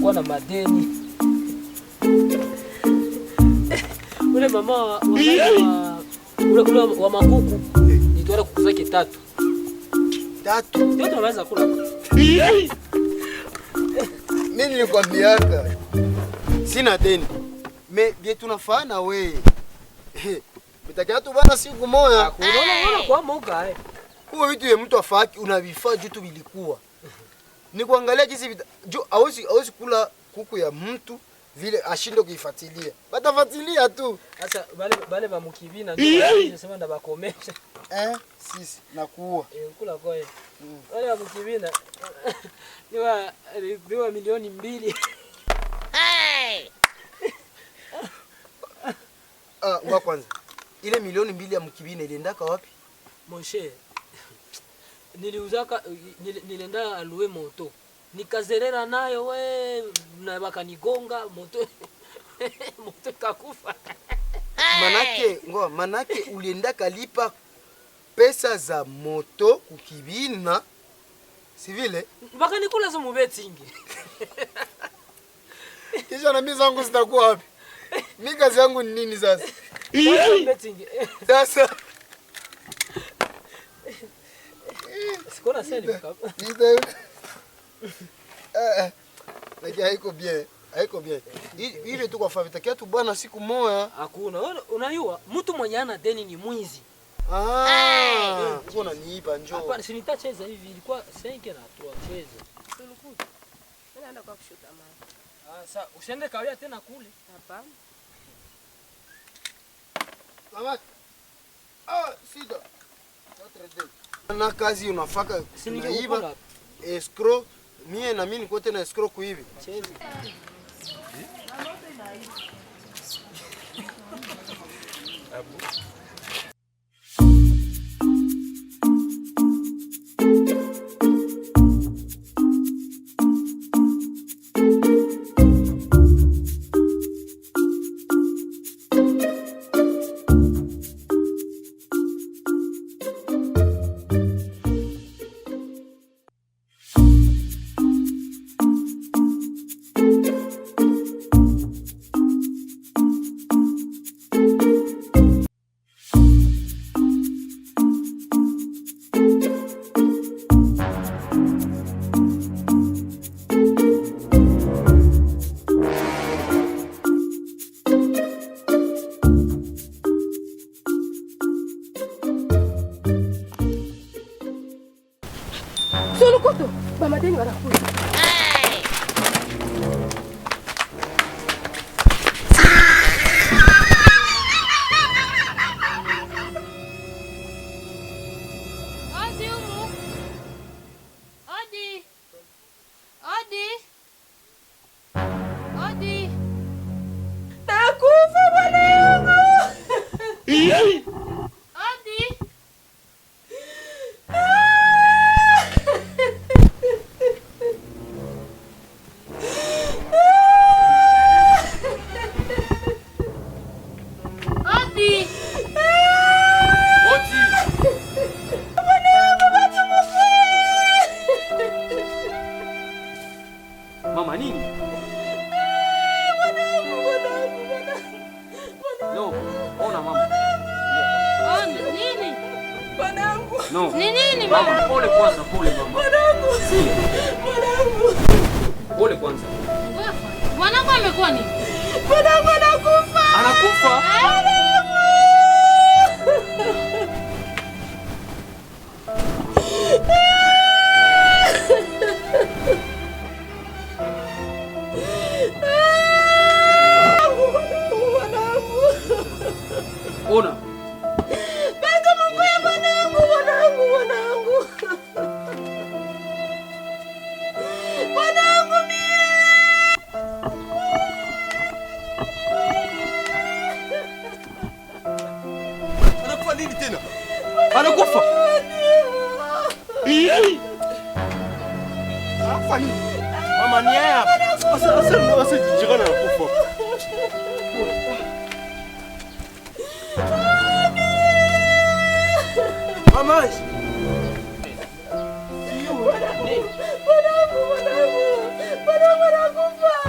nilikuwa na madeni. Ule mama wa makuku nitwala kukuzake 3. 3? Ndio tunaweza kula. Mimi nilikwambiaka sina deni. Bie tunafana we. Mitakia tu bana siku moja. Unaona kwa moga Kuwa vitu ya mtu afaki unavifaa juu tu vilikuwa. Ni kuangalia jinsi juu hawezi kula kuku ya mtu vile ashinde kuifuatilia. Batafuatilia tu. Sasa bale ba mukivina ndio nasema ndabakomesha. Sisi nakuwa. Kula kwa yeye. Wale ba mukivina niwa milioni 2. Hey! Wa kwanza. Ile milioni 2 ya mukivina iliendaka wapi? Monshe. Nilienda aluwe moto. Nikazerera nayo we na bakanigonga moto. Moto kakufa. Manake ulienda kalipa pesa za moto kukibina. Si vile? Bakanikula za mubetingi. Kisha na mimi zangu zitakuwa wapi? Mimi kazi yangu ni nini sasa? Betingi. Sasa sikona seli kama. Lakini haiko bien. Ile tu kwa favita kiatu bwana siku moja. Hakuna. Unajua mtu mwenye ana deni ni mwizi. Mbona niipa njoo? Hapana, si nitacheza hivi ilikuwa 5 na 3 cheza. Tulikuja. Naenda kwa kushuta maji. Sasa usiende kawia tena kule. Hapana. Mama. Sida. Na kazi unafaka naiba escrow mie na mimi niko tena escrow kuivi. Cheza. Sulukutu, bamadeni wanakuja. Odi. Nakufa bwana yangu. Mama nini? No, ona mama. Nini? Mwanangu. No. Ni nini mama? Mama, pole kwanza, pole mama. Mwanangu. Mwanangu. Pole kwanza. Mwanangu amekuwa nini? Mwanangu anakufa. Anakufa? Ona. Baka Mungu ya mwanangu. Mwanangu mie. Anakufa nini tena? Anakufa. Anakufa nini? Mama ni hapa. Asa jirani anakufa. Mama. Mwanangu anakufa.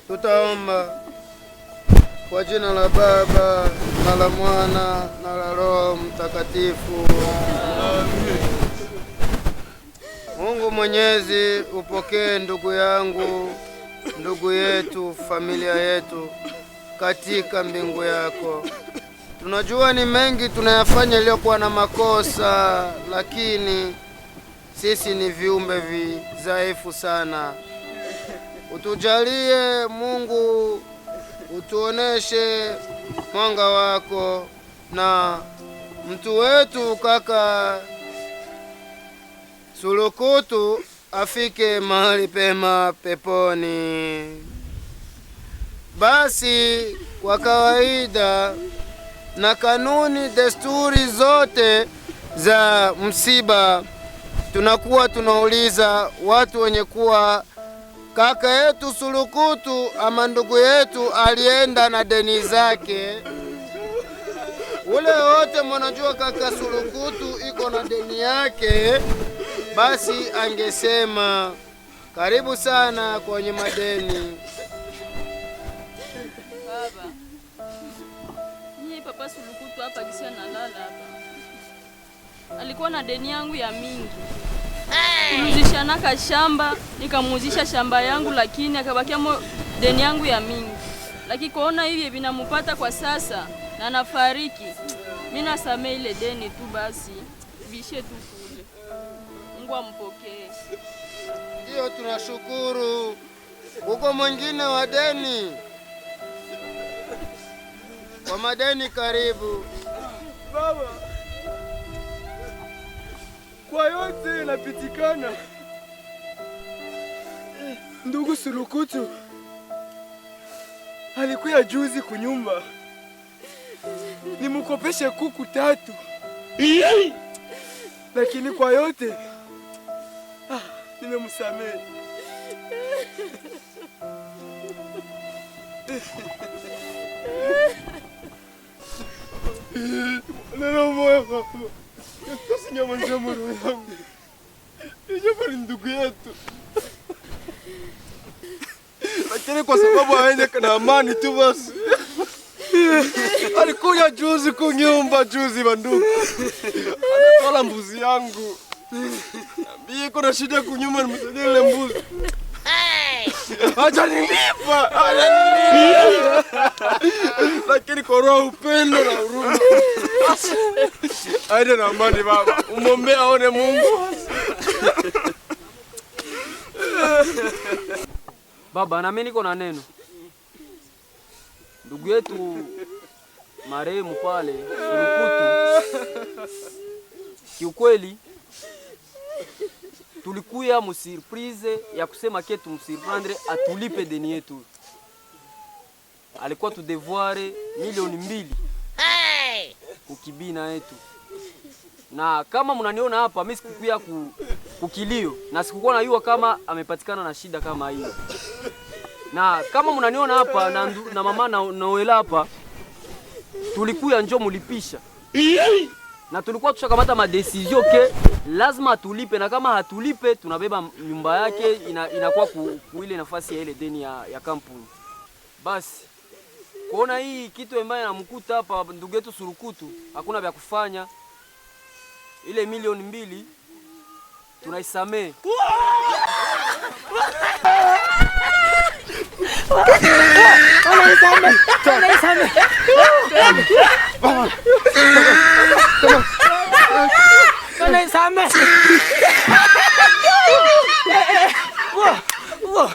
Tutaomba kwa jina la Baba na la Mwana na la Roho Mtakatifu. Amen. Mungu Mwenyezi, upokee ndugu yangu, ndugu yetu, familia yetu katika mbingu yako. Tunajua ni mengi tunayafanya iliyokuwa na makosa, lakini sisi ni viumbe dhaifu sana. Utujalie Mungu, utuoneshe mwanga wako, na mtu wetu kaka Sulukutu afike mahali pema peponi. Basi kwa kawaida na kanuni desturi zote za msiba, tunakuwa tunauliza watu wenye kuwa kaka yetu Sulukutu ama ndugu yetu alienda na deni zake. Ule wote mwanajua kaka Sulukutu iko na deni yake, basi angesema karibu sana kwenye madeni. Baba, niye papa Sulukutu hapa kisia nalala hapa. Alikuwa na deni yangu ya mingi. Tulizishanaka shamba, nikamuzisha shamba yangu, lakini akabakia deni yangu ya mingi. Lakini kuona hivi vinamupata kwa sasa na nafariki, mimi nasamea ile deni tu basi. Bishe tu kule. Mungu ampokee. Ndio tunashukuru. Uko mwingine wa deni? Kwa madeni karibu. Baba, kwa yote inapitikana, ndugu Sulukutu alikuya juzi kunyumba nimukopeshe kuku 3, lakini kwa yote nimemsamehe. Neno moja baba, usinyamaze moyo wangu. Yeye ni ndugu yetu, lakini kwa sababu aende na amani tu basi. Alikuja juzi kunyumba juzi banduku, anatola mbuzi yangu. Niambie kuna shida kunyumba, nimsaidie ile mbuzi. Hajanilipa, lakini kwa roho upendo na huruma aende na amani baba, umwombee aone Mungu. Baba, na mimi niko na neno. Ndugu yetu marehemu pale Sulukutu, kiukweli tulikuya msurprise ya kusema ke tumsurprendre atulipe deni yetu. Alikuwa tu devoir milioni 2 kukibina yetu, na kama mnaniona hapa mimi sikukuya kukilio na sikukuwa najua kama amepatikana na shida kama hii. Na kama mnaniona hapa na mama na Noela hapa, tulikuya njo mulipisha. Na tulikuwa tushakamata madesizio ke lazima tulipe, na kama hatulipe tunabeba nyumba yake, inakuwa kuile nafasi ya ile deni ya kampuni. Basi kuona hii kitu ambaye namkuta hapa ndugu yetu Sulukutu, hakuna vya kufanya. Ile milioni 2 tunaisamee. Wow.